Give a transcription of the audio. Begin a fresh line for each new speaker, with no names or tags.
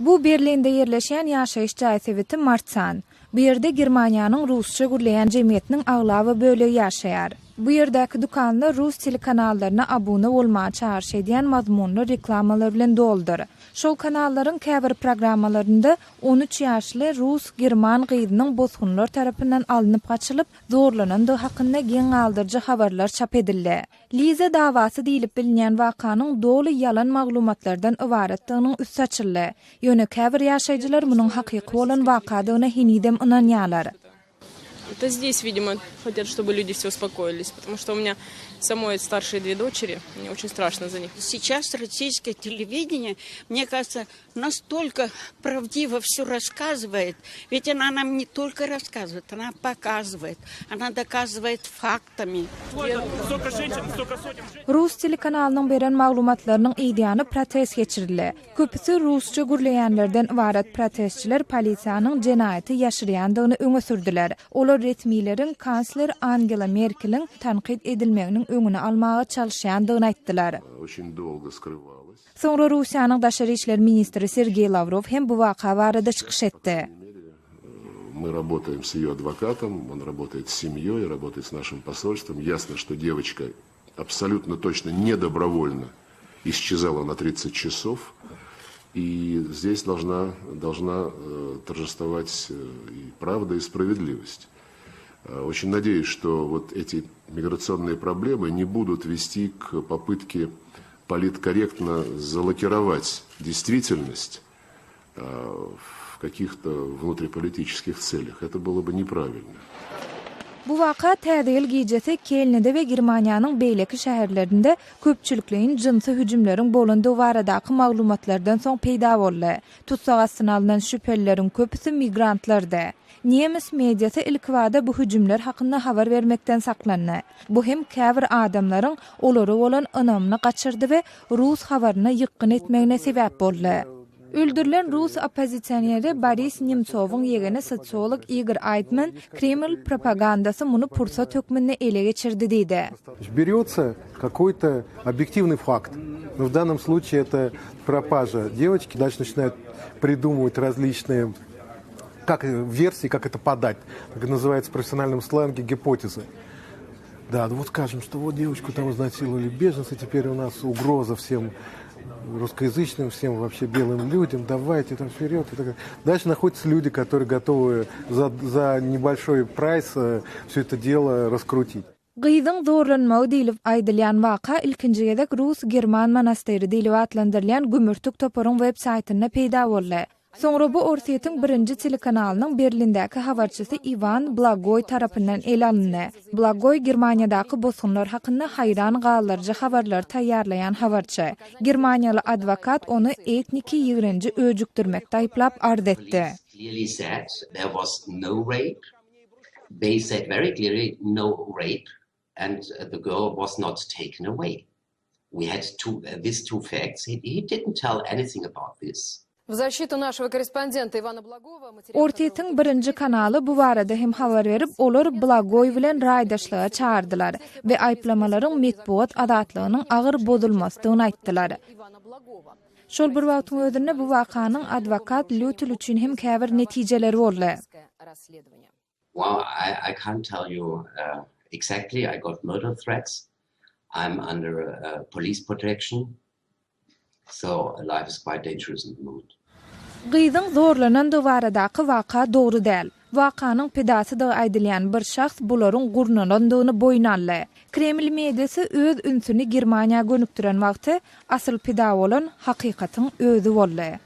Bu Berlinde yerleşen yaşayış jaýseweti Marsan. Bu yerde Germaniýanyň Rusça gürleýän jemgyýetiniň aglawy bölegi ýaşaýar. Bu yerdäki dukanlar Rus telekanallarına abone bolmagy çağırş edýän mazmunly reklamalar bilen doldur. Şol kanallaryň käbir programmalarynda 13 ýaşly Rus-German gyzynyň bozgunlar tarapyndan alınıp gaçylyp zorlanandy hakynda geň aldyrjy habarlar çap edildi. Liza dawasy diýilip bilinýän wakanyň dolu ýalan maglumatlardan ibaretdiginiň üst açyldy. Ýöne käbir ýaşaýjylar munyň hakyky bolan wakadygyna hinidem inanýarlar.
Это здесь, видимо, хотят, чтобы люди все успокоились, потому что у меня самой старшие 2 дочери, мне очень страшно за них.
Сейчас российское телевидение, мне кажется, настолько правдиво все рассказывает, ведь она нам не только рассказывает, она показывает, она доказывает фактами.
Rus telekanalynyň beren maglumatlarynyň ideýany protest geçirildi. Köpüsi Rusça gürleýänlerden ibaret protestçiler polisiýanyň jenaýaty ýaşyrýandygyny öňe sürdiler. Olar retmiýlerin kansler Angela Merkel'in tanqid edilmeginiň öňüne almagy çalışýandygyny aýtdylar. Sonra Russiýanyň daşary işler ministri Sergey Lavrov hem bu waka barada çykyş etdi.
Мы работаем с ее адвокатом, он работает с семьей, работает с нашим посольством. Ясно, что девочка абсолютно точно недобровольно исчезала на 30 часов. И здесь должна торжествовать и правда, и справедливость. Очень надеюсь, что вот эти миграционные проблемы не будут вести к попытке политкорректно залакировать действительность в каких-то внутриполитических целях. Это было бы неправильно.
Bu waka tädil gijesi Kelnede we Germaniýanyň beýleki şäherlerinde köpçülikliň jynsy hüjümleriň bolandy baradaky maglumatlardan soň peýda boldy. Tutsak astyna alynan şüphelilerin köpüsi migrantlardy. Niemis mediasy ilk wada bu hüjümler hakynda habar bermekden saklandy. Bu hem käbir adamlaryň olary bolan önamny gaçyrdy we Rus habaryna ýykyn etmegine sebäp boldy. Öldürülen Rus opozisyoneri Boris Nemtsowyň ýegeni sosiolog Igor Aydman Kreml propagandasy muny pursat hökmünde ele geçirdi diýdi.
Берется какой-то объективный факт. Но в данном случае это пропажа девочки. Дальше начинают придумывать различные версии, как это подать. Как называется в профессиональном сленге гипотезы. Да, вот скажем, что вот девочку там изнасиловали беженцы, теперь у нас угроза всем русскоязычным, всем вообще белым людям, давайте там вперед. Дальше находятся люди, которые готовы за небольшой прайс все это дело раскрутить.
Gyzyň zorlanmagy diýilip aýdylýan waka ilkinji gezek Rus-German monastery diýilip atlandyrylýan Gümürtük toparyň web saýtyna peýda boldy. Sonra bu orsiýetiň birinji telekanalynyň Berlindäki habarçysy Ivan Blagoy tarapyndan ele alyndy. Blagoy Germaniýadaky bozgunlar hakynda haýran galdyrjy habarlar taýýarlaýan habarçy. Germaniýaly advokat ony etniki ýygrenji öjükdirmekde aýplap ard etdi.
They said very clearly no rape and the girl was not taken away. We had these two facts. He didn't tell anything about this.
В защиту нашего корреспондента Ивана Благова
Ortiýetiň birinji kanaly bu barada hem habar berip, olar Blagoy bilen raýdaşlyga çağırdylar we aýplamalaryň medpuat adatlygynyň agyr bozulmasyny aýtdylar. Şol bir wagtyň özünde bu wakanyň advokat Lütül üçin hem käbir netijeleri boldy.
Well, I can't tell you exactly. I got murder threats. I'm under police protection. So life is quite dangerous at the moment.
Gyzyň zorlanandy baradaky waka dogry däl. Wakanyň pedasy da aýdylýan bir şahs bularyň gurnalandygyny boyuna aldy. Kreml mediasy öz ünsüni Germaniýa gönükdiren wagty asyl peda bolan hakykatyň özü boldy.